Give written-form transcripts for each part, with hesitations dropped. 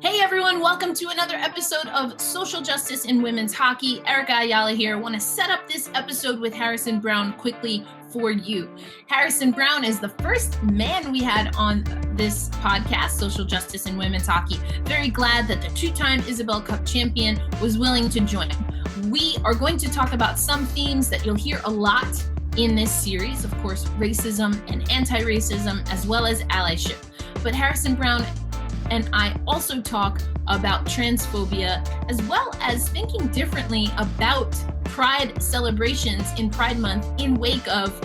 Hey everyone, welcome to another episode of Social Justice in Women's Hockey. Erica Ayala here. I want to set up this episode with Harrison Browne quickly for you. Harrison Browne is the first man we had on this podcast, Social Justice in Women's Hockey. Very glad that the two-time Isobel Cup champion was willing to join. We are going to talk about some themes that you'll hear a lot in this series, of course, racism and anti-racism, as well as allyship. But Harrison Browne and I also talk about transphobia, as well as thinking differently about Pride celebrations in Pride Month in wake of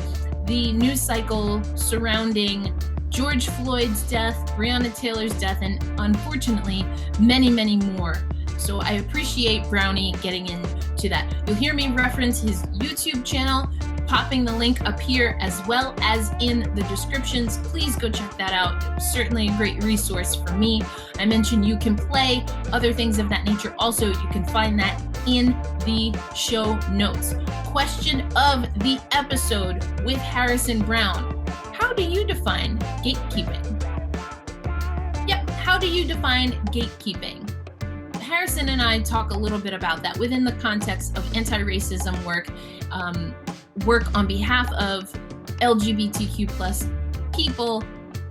the news cycle surrounding George Floyd's death, Breonna Taylor's death, and unfortunately, many, many more. So I appreciate Brownie getting into that. You'll hear me reference his YouTube channel, popping the link up here as well as in the descriptions. Please go check that out. Certainly a great resource for me. I mentioned you can play, other things of that nature. Also, you can find that in the show notes. Question of the episode with Harrison Browne. How do you define gatekeeping? Yep, how do you define gatekeeping? Harrison and I talk a little bit about that within the context of anti-racism work, work on behalf of LGBTQ plus people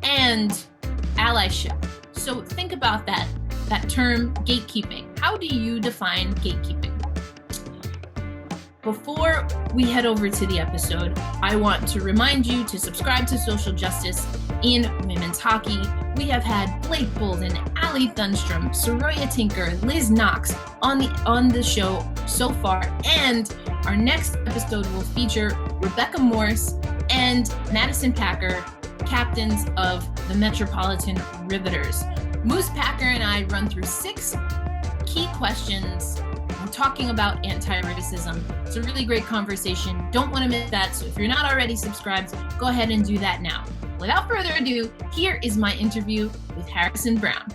and allyship. So think about that term gatekeeping. How do you define gatekeeping? Before we head over to the episode, I want to remind you to subscribe to Social Justice in Women's Hockey. We have had Blake Bolden, Ali Thunstrom, Soraya Tinker, Liz Knox on the show so far, and our next episode will feature Rebecca Morse and Madison Packer, captains of the Metropolitan Riveters. Moose Packer and I run through 6 key questions. I'm talking about anti-racism. It's a really great conversation. Don't want to miss that. So if you're not already subscribed, go ahead and do that now. Without further ado, here is my interview with Harrison Browne.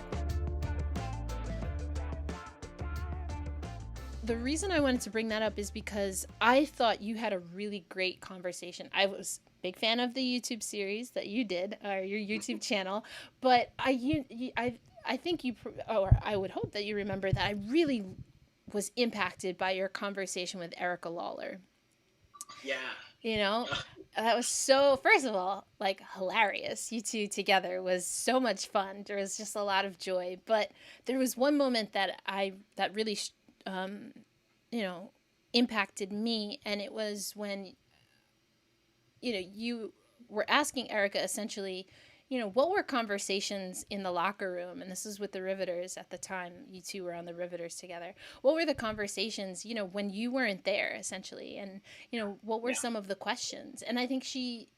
The reason I wanted to bring that up is because I thought you had a really great conversation. I was a big fan of the YouTube series that you did, or your YouTube channel, but I think you, or I would hope that you remember that I really was impacted by your conversation with Erica Lawler. Yeah. You know, that was so, first of all, like hilarious. You two together was so much fun. There was just a lot of joy, but there was one moment that really impacted me. And it was when, you were asking Erica essentially, what were conversations in the locker room? And this is with the Riveters at the time. You two were on the Riveters together. What were the conversations, when you weren't there, essentially? And, what were some of the questions? And I think she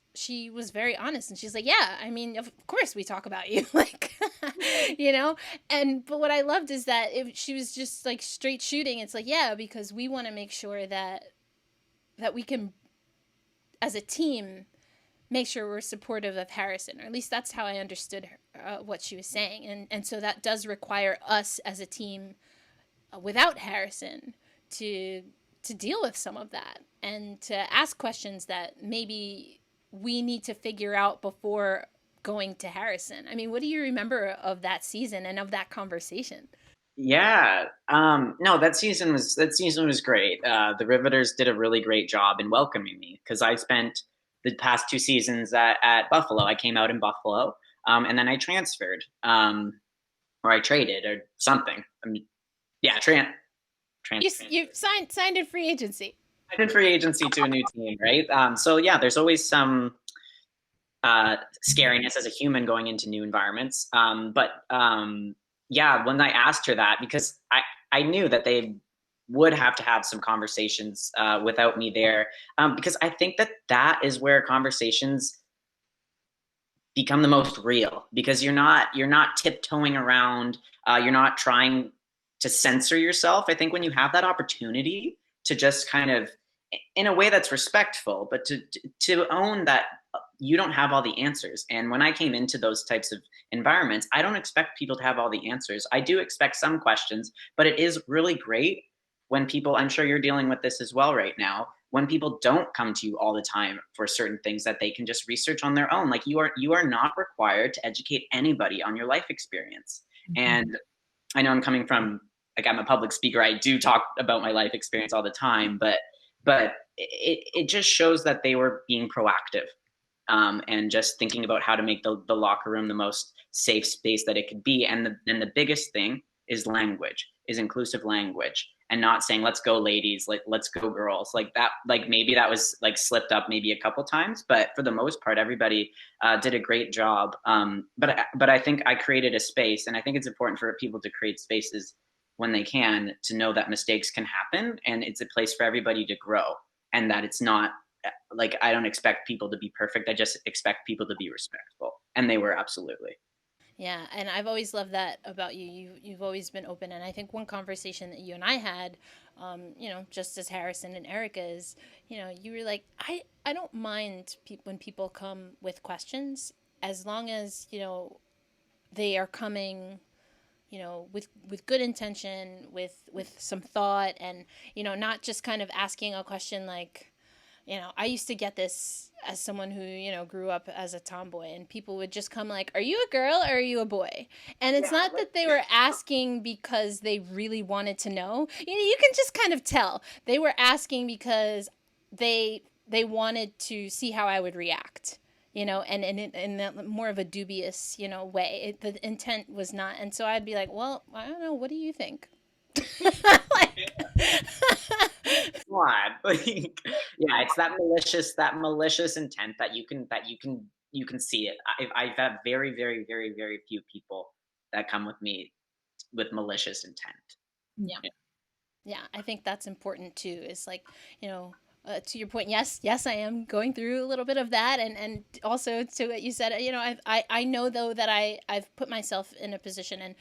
was very honest. And she's like, yeah, I mean, of course we talk about you, like, but what I loved is that she was just like straight shooting. It's like, yeah, because we want to make sure that we can, as a team, make sure we're supportive of Harrison, or at least that's how I understood her, what she was saying. And so that does require us as a team without Harrison to deal with some of that and to ask questions that maybe we need to figure out before going to Harrison. I mean, what do you remember of that season and of that conversation? Yeah. No, that season was great. The Riveters did a really great job in welcoming me because I spent the past 2 seasons at Buffalo. I came out in Buffalo, and then I transferred, or I traded or something. Transferred. You signed in free agency. I did free agency to a new team, right? So yeah, there's always some scariness as a human going into new environments. Yeah, when I asked her that, because I knew that they would have to have some conversations without me there, because I think that is where conversations become the most real, because you're not tiptoeing around, you're not trying to censor yourself. I think when you have that opportunity to just kind of, in a way that's respectful, but to own that you don't have all the answers. And when I came into those types of environments, I don't expect people to have all the answers. I do expect some questions, but it is really great when people, I'm sure you're dealing with this as well right now, when people don't come to you all the time for certain things that they can just research on their own. Like you are not required to educate anybody on your life experience. Mm-hmm. And I know I'm coming from, like, I'm a public speaker. I do talk about my life experience all the time, but it just shows that they were being proactive, and just thinking about how to make the locker room the most safe space that it could be. And the biggest thing is language, is inclusive language, and not saying let's go ladies, like let's go girls, like that. Like maybe that was like slipped up maybe a couple times, but for the most part, everybody did a great job. But I think I created a space, and I think it's important for people to create spaces when they can, to know that mistakes can happen, and it's a place for everybody to grow, and that it's not like, I don't expect people to be perfect. I just expect people to be respectful, and they were absolutely. Yeah, and I've always loved that about you. You've always been open, and I think one conversation that you and I had, just as Harrison and Erica is, you were like, I don't mind when people come with questions, as long as they are coming, with good intention, with some thought, and not just kind of asking a question like, I used to get this as someone who, grew up as a tomboy, and people would just come like, are you a girl or are you a boy? And it's not that they were asking because they really wanted to know. You can just kind of tell. They were asking because they wanted to see how I would react. And in more of a dubious, way. The intent was not. And so I'd be like, well, I don't know. What do you think? Like, Like, yeah, it's that malicious intent that you can see it. I've had very, very, very, very few people that come with me with malicious intent. Yeah. Yeah, I think that's important too. Is like, to your point, yes, I am going through a little bit of that, and also to what you said, I know though that I've put myself in a position, and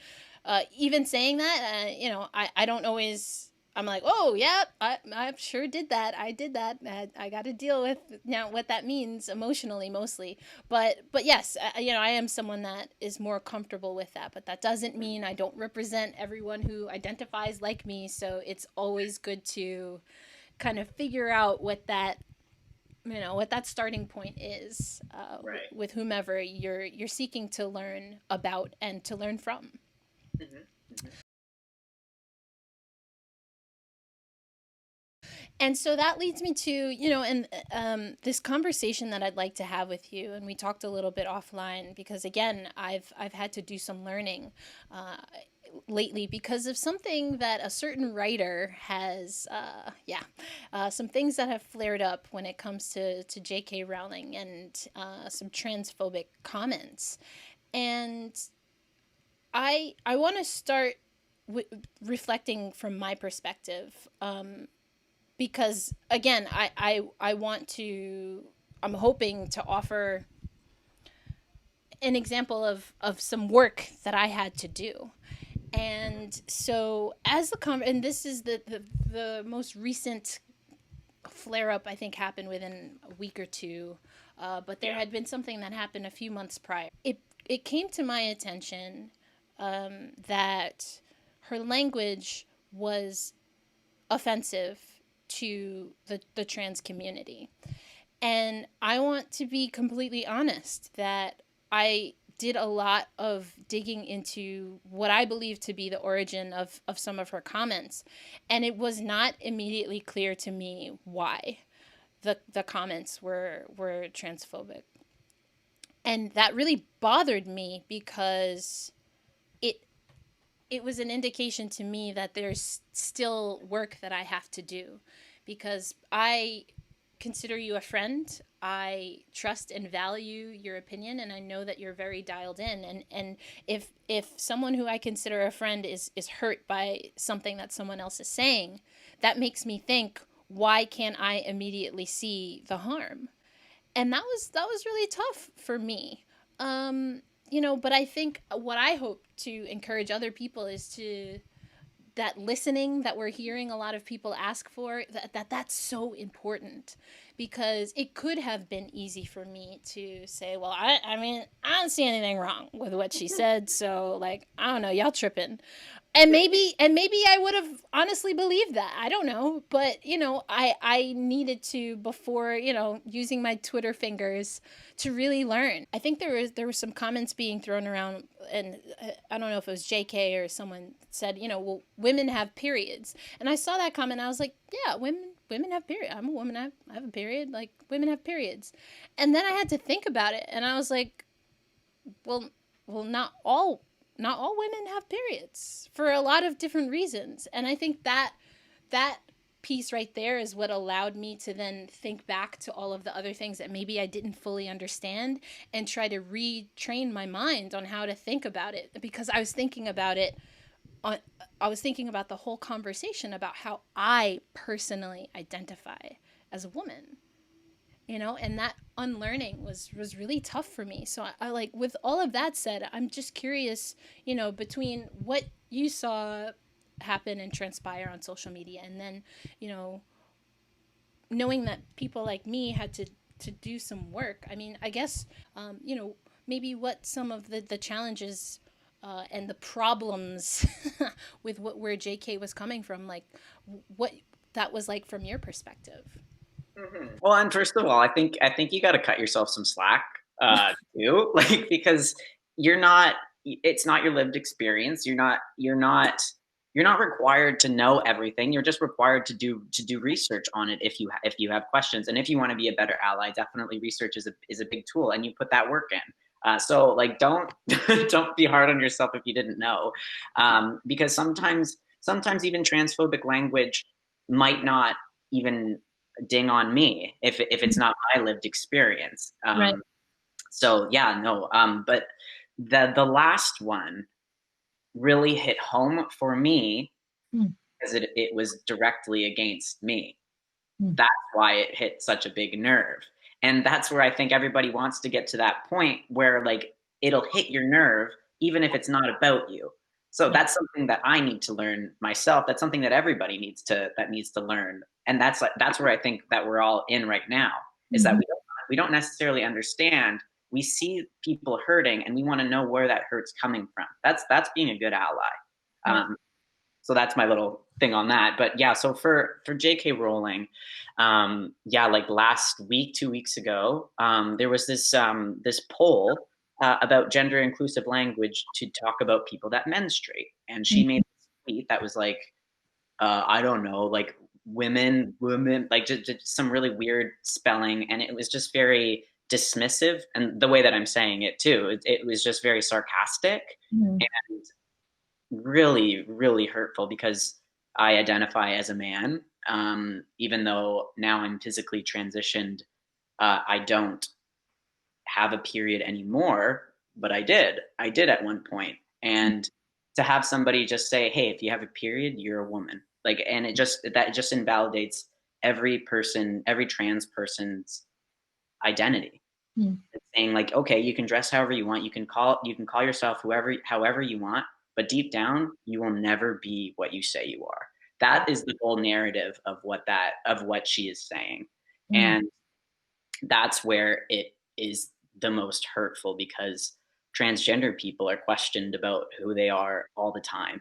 even saying that, I don't always. I'm like, oh yeah, I sure did that. I did that. I got to deal with now what that means emotionally, mostly. But yes, I am someone that is more comfortable with that. But that doesn't mean I don't represent everyone who identifies like me. So it's always good to kind of figure out what that starting point is, Right. with whomever you're seeking to learn about and to learn from. Mm-hmm. Mm-hmm. And so that leads me to, and this conversation that I'd like to have with you. And we talked a little bit offline because, again, I've had to do some learning lately because of something that a certain writer has, some things that have flared up when it comes to J.K. Rowling, and some transphobic comments. And I want to start reflecting from my perspective. Because again, I want to, I'm hoping to offer an example of some work that I had to do. And so as and this is the most recent flare up, I think happened within a week or two. But there had been something that happened a few months prior. It came to my attention that her language was offensive to the trans community. And I want to be completely honest that I did a lot of digging into what I believe to be the origin of some of her comments. And it was not immediately clear to me why the comments were transphobic. And that really bothered me because it was an indication to me that there's still work that I have to do, because I consider you a friend. I trust and value your opinion, and I know that you're very dialed in. And if someone who I consider a friend is hurt by something that someone else is saying, that makes me think, why can't I immediately see the harm? And that was really tough for me. But I think what I hope to encourage other people is to, that listening that we're hearing a lot of people ask for, that's so important, because it could have been easy for me to say, well, I mean, I don't see anything wrong with what she said. So like, I don't know, y'all tripping. And maybe I would have honestly believed that. I don't know. But, you know, I needed to, before, you know, using my Twitter fingers, to really learn. I think there was some comments being thrown around, and I don't know if it was JK or someone said, you know, well, women have periods. And I saw that comment. And I was like, yeah, women have periods. I'm a woman. I have a period. Like, women have periods. And then I had to think about it. And I was like, well, not all women have periods for a lot of different reasons. And I think that piece right there is what allowed me to then think back to all of the other things that maybe I didn't fully understand, and try to retrain my mind on how to think about it, because I was thinking about it I was thinking about the whole conversation about how I personally identify as a woman, you know, and that unlearning was really tough for me. So I like, with all of that said, I'm just curious, you know, between what you saw happen and transpire on social media, and then, you know, knowing that people like me had to do some work. I mean, I guess, you know, maybe what some of the challenges and the problems with where JK was coming from, like what that was like from your perspective. Mm-hmm. Well, and first of all, I think you got to cut yourself some slack too, like, because it's not your lived experience. You're not required to know everything. You're just required to do research on it if you have questions, and if you want to be a better ally. Definitely, research is a big tool, and you put that work in. So like, don't don't be hard on yourself if you didn't know, because sometimes even transphobic language might not even ding on me if it's not my lived experience. Right. So yeah, no. But the last one really hit home for me because it was directly against me. That's why it hit such a big nerve. And that's where I think everybody wants to get to that point where, like, it'll hit your nerve even if it's not about you. So that's something that I need to learn myself. That's something that everybody needs to learn. And that's where I think that we're all in right now, is that we don't necessarily understand. We see people hurting and we want to know where that hurt's coming from. That's being a good ally. So that's my little thing on that. But yeah, so for J.K. Rowling, like last week, 2 weeks ago, there was this poll about gender inclusive language to talk about people that menstruate, and she made this tweet that was like, I don't know, like women, like just some really weird spelling, and it was just very dismissive, and the way that I'm saying it too, it was just very sarcastic and really, really hurtful, because I identify as a man. Even though now I'm physically transitioned, I don't have a period anymore, but I did at one point. And to have somebody just say, hey, if you have a period, you're a woman. Like, and that just invalidates every trans person's identity. It's saying like, okay, you can dress however you want. You can call yourself however you want, but deep down, you will never be what you say you are. That is the whole narrative of what she is saying. And that's where it is the most hurtful, because transgender people are questioned about who they are all the time.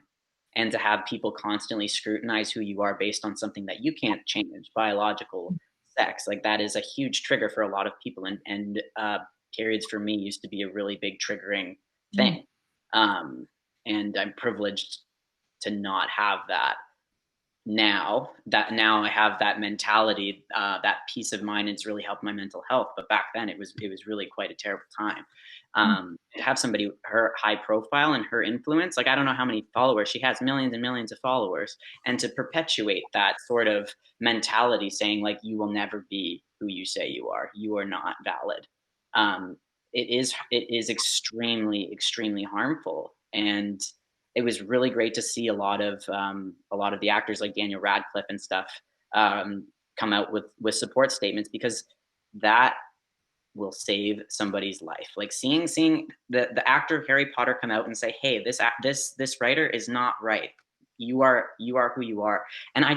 And to have people constantly scrutinize who you are based on something that you can't change, biological sex, like that is a huge trigger for a lot of people. And periods for me used to be a really big triggering thing. And I'm privileged to not have that now. Now I have that mentality, that peace of mind. It's really helped my mental health. But back then it was really quite a terrible time. To have somebody her high profile and her influence, like, I don't know how many followers she has, millions and millions of followers, and to perpetuate that sort of mentality, saying like, you will never be who you say you are not valid. It is extremely, extremely harmful. And it was really great to see a lot of the actors like Daniel Radcliffe and stuff come out with support statements, because that will save somebody's life. Like seeing the actor of Harry Potter come out and say, hey, this writer is not right. You are who you are. And I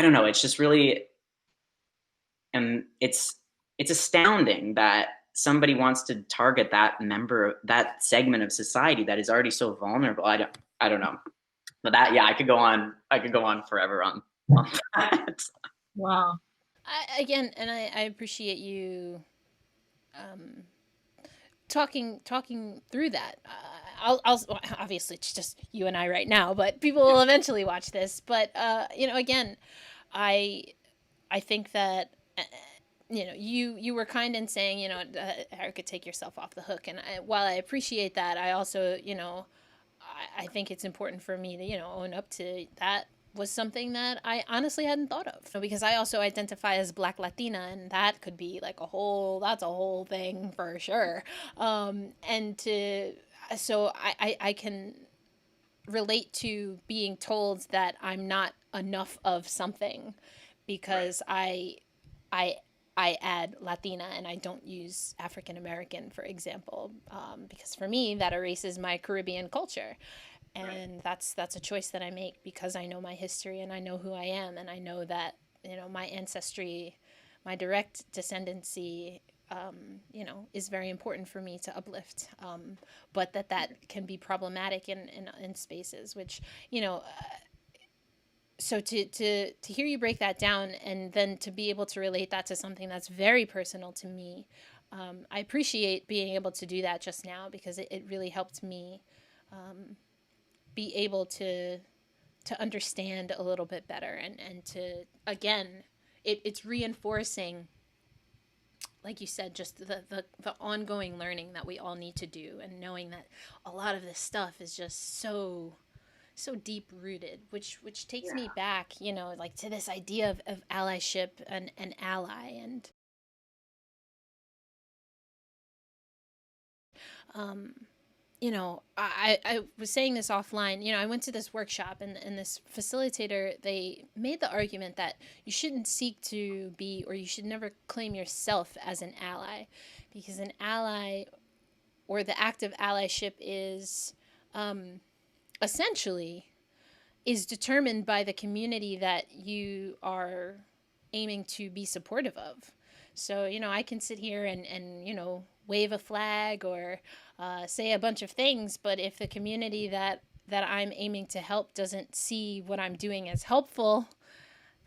don't know. It's just really, am it's astounding that somebody wants to target that segment of society that is already so vulnerable. I don't know. But that, yeah, I could go on forever on that. Wow. I appreciate you talking through that. I'll obviously it's just you and I right now, but people will eventually watch this. But again, I think that you were kind in saying Erica, take yourself off the hook, and while I appreciate that, I also I think it's important for me to own up to that was something that I honestly hadn't thought of, because I also identify as Black Latina, and that could be like that's a whole thing for sure. So I can relate to being told that I'm not enough of something because I add Latina and I don't use African American, for example, because for me that erases my Caribbean culture. And that's a choice that I make because I know my history and I know who I am, and I know that my ancestry, my direct descendancy, is very important for me to uplift. But that can be problematic in spaces, which so to hear you break that down and then to be able to relate that to something that's very personal to me, I appreciate being able to do that just now because it really helped me be able to understand a little bit better and to, again, it's reinforcing, like you said, just the ongoing learning that we all need to do, and knowing that a lot of this stuff is just so deep rooted, which takes me back, like to this idea of allyship and ally. And I was saying this offline. I went to this workshop, and this facilitator, they made the argument that you shouldn't seek to be, or you should never claim yourself as an ally, because an ally, or the act of allyship, is essentially is determined by the community that you are aiming to be supportive of. So, I can sit here and wave a flag or say a bunch of things, but if the community that I'm aiming to help doesn't see what I'm doing as helpful,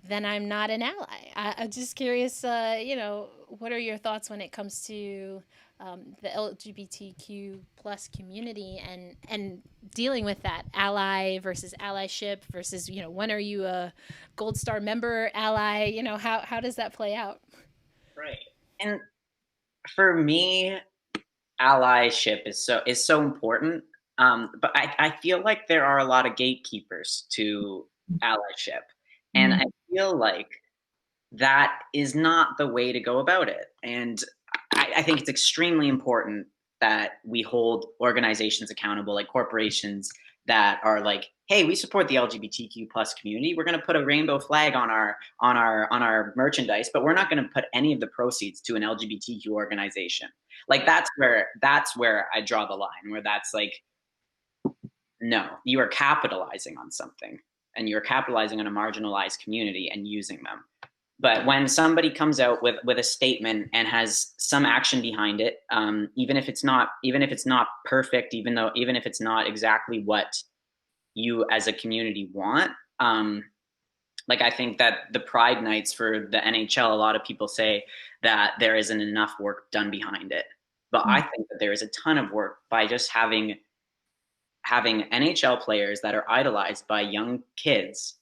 then I'm not an ally. I'm just curious, what are your thoughts when it comes to the LGBTQ plus community and dealing with that ally versus allyship versus, when are you a Gold Star member ally? How does that play out? Right. And for me, allyship is so important. But I feel like there are a lot of gatekeepers to allyship. And I feel like that is not the way to go about it. And I think it's extremely important that we hold organizations accountable, like corporations that are like, hey, we support the LGBTQ plus community. We're going to put a rainbow flag on our merchandise, but we're not going to put any of the proceeds to an LGBTQ organization. Like that's where I draw the line, where that's like, no, you are capitalizing on something, and you're capitalizing on a marginalized community and using them. But when somebody comes out with a statement and has some action behind it, even if it's not perfect, even if it's not exactly what you as a community want, like I think that the Pride nights for the NHL, a lot of people say that there isn't enough work done behind it, but I think that there is a ton of work by just having NHL players that are idolized by young kids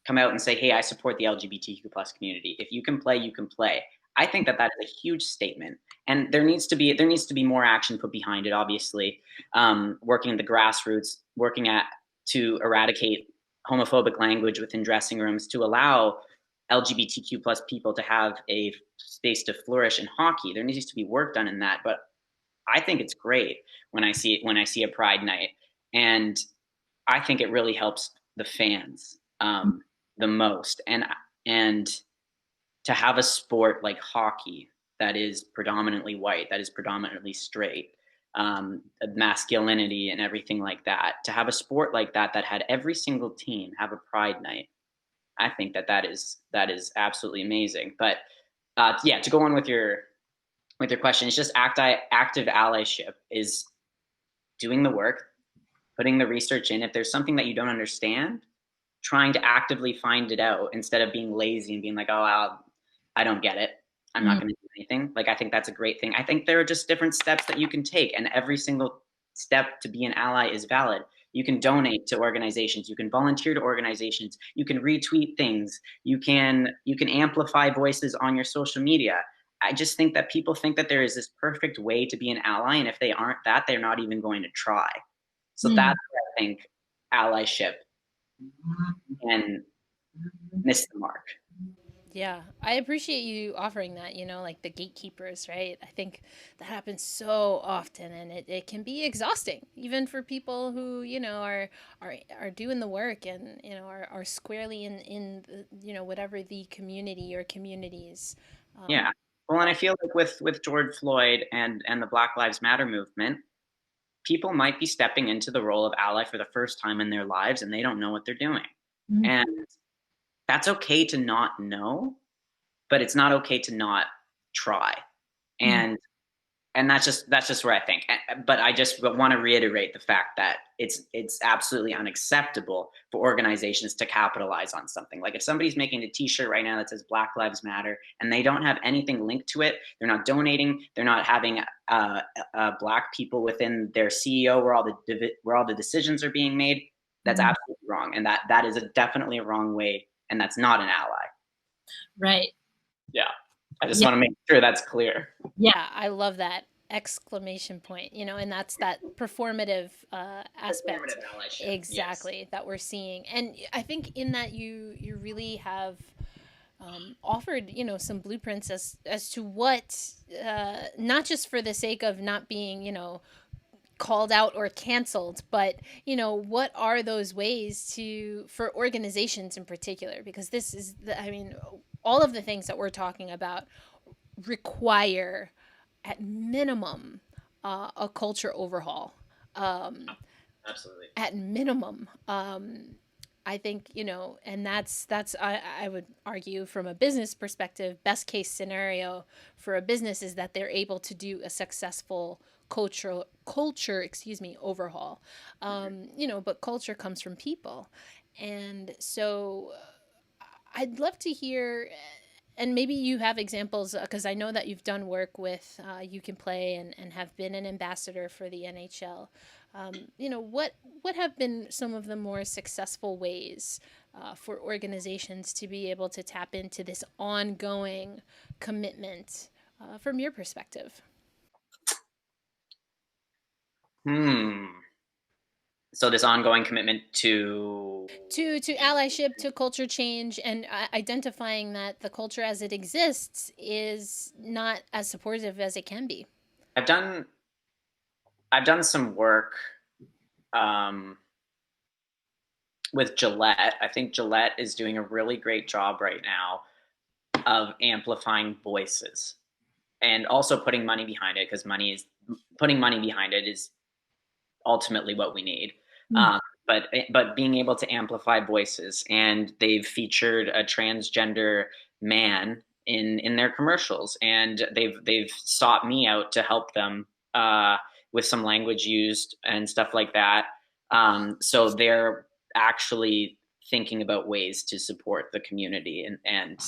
come out and say, hey, I support the LGBTQ plus community. If you can play, you can play. I think that is a huge statement, and there needs to be more action put behind it. Obviously, working the grassroots, to eradicate homophobic language within dressing rooms, to allow LGBTQ plus people to have a space to flourish in hockey. There needs to be work done in that. But I think it's great when I see a Pride night, and I think it really helps the fans the most. And to have a sport like hockey that is predominantly white, that is predominantly straight, masculinity and everything like that, to have a sport like that had every single team have a Pride night, I think that is absolutely amazing. But Yeah, to go on with your question, it's just active allyship is doing the work, putting the research in. If there's something that you don't understand, trying to actively find it out instead of being lazy and being like, oh, I don't get it, I'm not going to do anything. Like, I think that's a great thing. I think there are just different steps that you can take, and every single step to be an ally is valid. You can donate to organizations, you can volunteer to organizations, you can retweet things, you can amplify voices on your social media. I just think that people think that there is this perfect way to be an ally, and if they aren't that, they're not even going to try. So that's where I think allyship can miss the mark. Yeah, I appreciate you offering that, like the gatekeepers, right? I think that happens so often, and it can be exhausting, even for people who, are doing the work and, are squarely in the, whatever the community or communities. Yeah. Well, and I feel like with George Floyd and the Black Lives Matter movement, people might be stepping into the role of ally for the first time in their lives, and they don't know what they're doing. And that's okay to not know, but it's not okay to not try. And that's just where I think. But I just want to reiterate the fact that it's absolutely unacceptable for organizations to capitalize on something. Like, if somebody's making a T-shirt right now that says Black Lives Matter and they don't have anything linked to it, they're not donating, they're not having Black people within their CEO where all the decisions are being made. That's absolutely wrong, and that is definitely a wrong way, and that's not an ally. Right. Yeah. I just want to make sure that's clear. Yeah, I love that exclamation point, and that's that performative aspect. Performative allyship. Exactly, yes. That we're seeing. And I think in that you really have offered, some blueprints as to what, not just for the sake of not being, called out or canceled, but what are those ways for organizations in particular, because this is all of the things that we're talking about require at minimum a culture overhaul. Absolutely. At minimum, I think, and that's I would argue from a business perspective, best case scenario for a business is that they're able to do a successful culture overhaul. But culture comes from people. And so I'd love to hear, and maybe you have examples, because I know that you've done work with You Can Play and have been an ambassador for the NHL. What have been some of the more successful ways for organizations to be able to tap into this ongoing commitment from your perspective? So this ongoing commitment to allyship, to culture change, and identifying that the culture as it exists is not as supportive as it can be. I've done some work with Gillette. I think Gillette is doing a really great job right now of amplifying voices and also putting money behind it, because putting money behind it is ultimately what we need. But being able to amplify voices, and they've featured a transgender man in their commercials, and they've sought me out to help them with some language used and stuff like that. So they're actually thinking about ways to support the community, and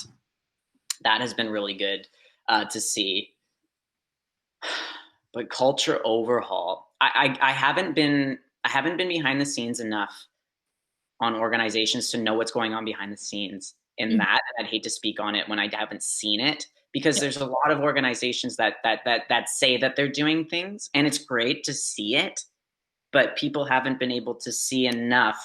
that has been really good to see. But culture overhaul, I haven't been behind the scenes enough on organizations to know what's going on behind the scenes in that. And I'd hate to speak on it when I haven't seen it, because there's a lot of organizations that say that they're doing things, and it's great to see it, but people haven't been able to see enough.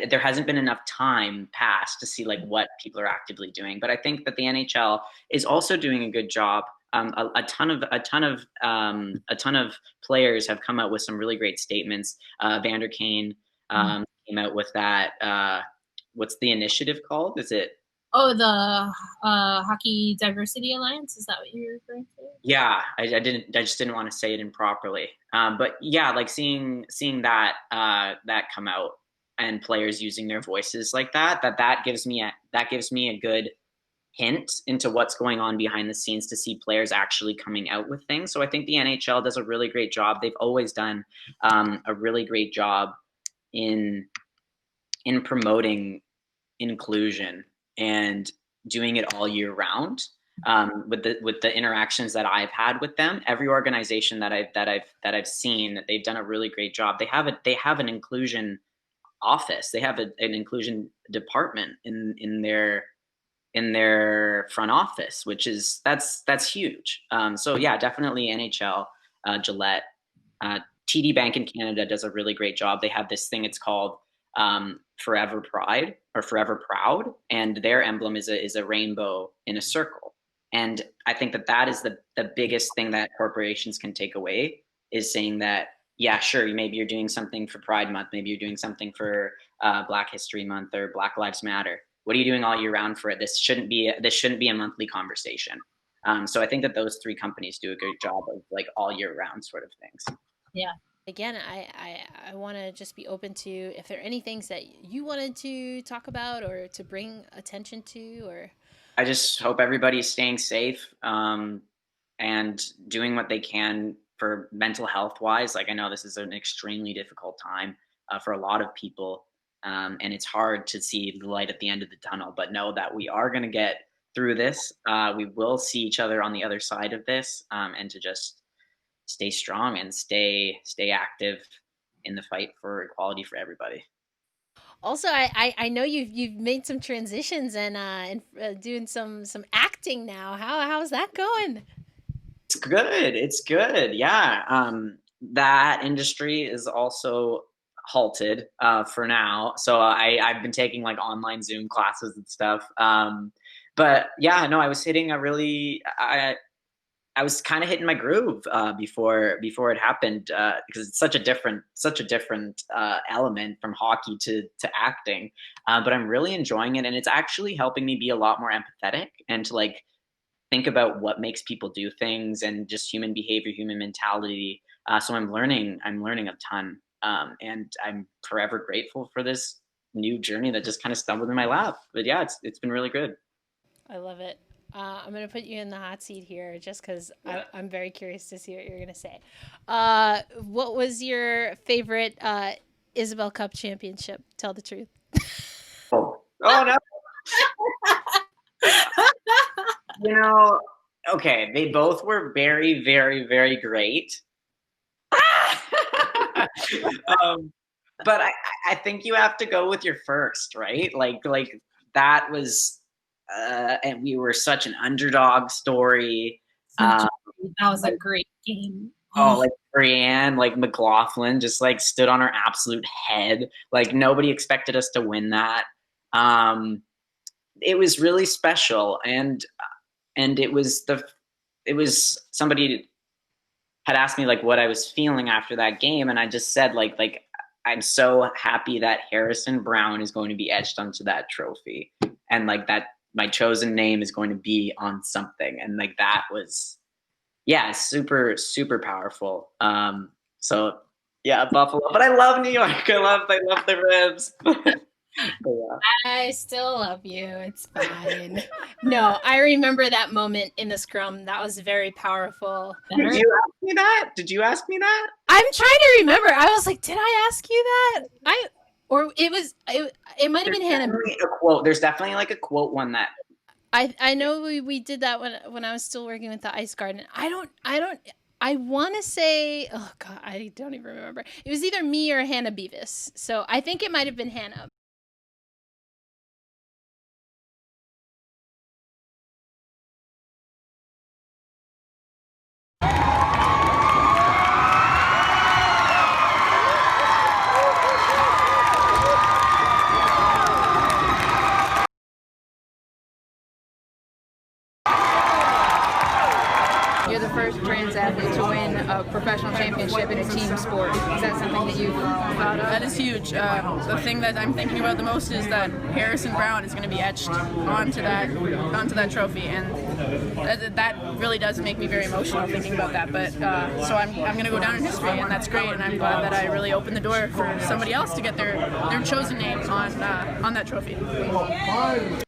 There hasn't been enough time passed to see like what people are actively doing. But I think that the NHL is also doing a good job. A ton of players have come out with some really great statements. Vander Kane came out with that. What's the initiative called? Is it? Oh, the Hockey Diversity Alliance. Is that what you're referring to? Yeah, I just didn't want to say it improperly. But yeah, like seeing that come out, and players using their voices like that gives me a good hint into what's going on behind the scenes to see players actually coming out with things. So I think the NHL does a really great job. They've always done a really great job in promoting inclusion and doing it all year round. With the interactions that I've had with them, every organization that I've seen, they've done a really great job. They have an inclusion office. They have an inclusion department in their front office, which is that's huge. So yeah, definitely NHL, Gillette, TD Bank in Canada does a really great job. They have this thing, it's called Forever Pride or Forever Proud, and their emblem is a rainbow in a circle. And I think that is the biggest thing that corporations can take away, is saying that, yeah, sure, maybe you're doing something for Pride Month, maybe you're doing something for Black History Month or Black Lives Matter. What are you doing all year round for it? This shouldn't be a monthly conversation. So I think that those three companies do a great job of like all year round sort of things. Yeah. Again, I want to just be open to if there are any things that you wanted to talk about or to bring attention to, or. I just hope everybody's staying safe and doing what they can for mental health wise. Like, I know this is an extremely difficult time for a lot of people, and it's hard to see the light at the end of the tunnel, but know that we are going to get through this. We will see each other on the other side of this, and to just stay strong and stay active in the fight for equality for everybody. Also, I know you've made some transitions and doing some acting now. How's that going? It's good. Yeah. That industry is also halted for now. So I've been taking like online Zoom classes and stuff. But yeah, no, I was hitting I was kind of hitting my groove before it happened, because it's such a different element from hockey to acting. But I'm really enjoying it, and it's actually helping me be a lot more empathetic and to like think about what makes people do things and just human behavior, human mentality. So I'm learning a ton, and I'm forever grateful for this new journey that just kind of stumbled in my lap. But yeah, it's been really good. I love it. I'm going to put you in the hot seat here just because I'm very curious to see what you're going to say. What was your favorite Isobel Cup championship? Tell the truth. Oh no. You know, okay, they both were very, very, very great. But I think you have to go with your first, right? Like that was... and we were such an underdog story. That was a great game. Like Brienne, like McLaughlin just like stood on her absolute head. Like nobody expected us to win that. It was really special, and it was somebody had asked me like what I was feeling after that game, and I just said like I'm so happy that Harrison Browne is going to be etched onto that trophy, and like that my chosen name is going to be on something. And like that was, yeah, super, super powerful. So yeah, Buffalo, but I love New York. I love the Ribs. Yeah. I still love you. It's fine. No, I remember that moment in the scrum. That was very powerful. Did you ask me that? I'm trying to remember. I was like, did I ask you that? Or it might have been Hannah. There's definitely like a quote one that I know we did that when I was still working with the Ice Garden. I want to say, oh God, I don't even remember. It was either me or Hannah Beavis. So I think it might have been Hannah. You're the first trans athlete to win a professional championship in a team sport. Is that something that you've thought of? That is huge. The thing that I'm thinking about the most is that Harrison Browne is going to be etched onto that trophy, and that really does make me very emotional thinking about that. But so I'm going to go down in history, and that's great. And I'm glad that I really opened the door for somebody else to get their chosen name on that trophy.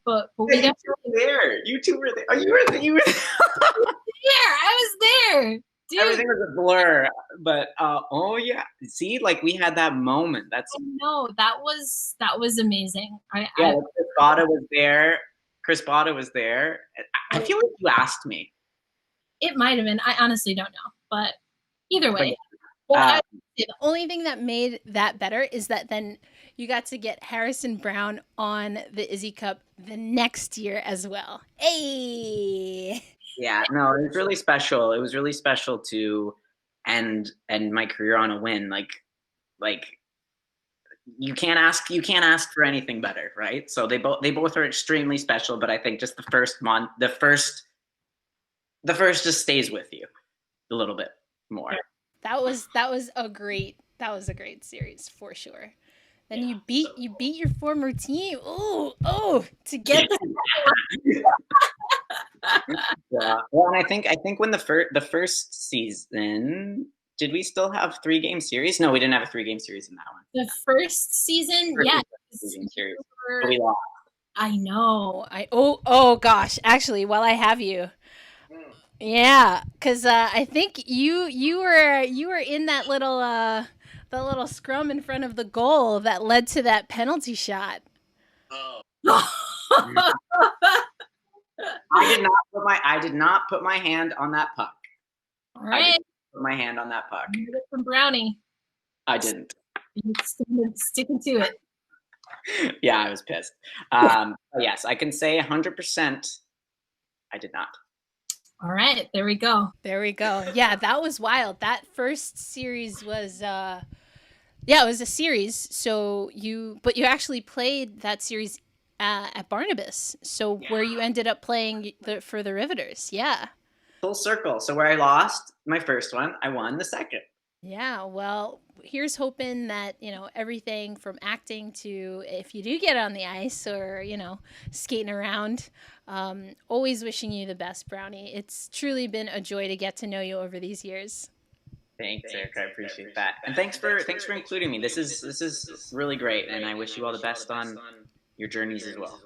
But we definitely there. You two were there. Oh, you were there. Yeah, I was there. Dude. Everything was a blur, but oh yeah. See, like we had that moment. That's no, that was amazing. Chris Botta was there. Chris Botta was there. I feel like you asked me. It might have been. I honestly don't know, but either way. The only thing that made that better is that then you got to get Harrison Browne on the Izzy Cup the next year as well. Hey. Yeah, no, it was really special. It was really special to end my career on a win. Like you can't ask for anything better, right? So they both are extremely special, but I think just the first just stays with you a little bit more. That was a great series for sure. Then you beat your former team. Oh, to get Yeah. Well, and I think when the first season, did we still have 3-game series? No, we didn't have a 3-game series in that one. The first season, yeah. Series, but we lost. I know. Oh gosh. Actually, while I have you, yeah, because I think you were in that little the little scrum in front of the goal that led to that penalty shot. I did not put my hand on that puck. All right. I didn't put my hand on that puck. From Brownie. I didn't. Sticking to it. Yeah, I was pissed. Yes, I can say 100%. I did not. All right, there we go. Yeah, that was wild. That first series was it was a series. So you actually played that series at Barnabas. So where you ended up playing for the Riveters. Yeah. Full circle. So where I lost my first one, I won the second. Yeah, well, here's hoping that, everything from acting to if you do get on the ice or, skating around, always wishing you the best, Brownie. It's truly been a joy to get to know you over these years. Thanks, Eric. I appreciate that. And thanks for including me. This is really great, and I wish you all the best on your journeys as well.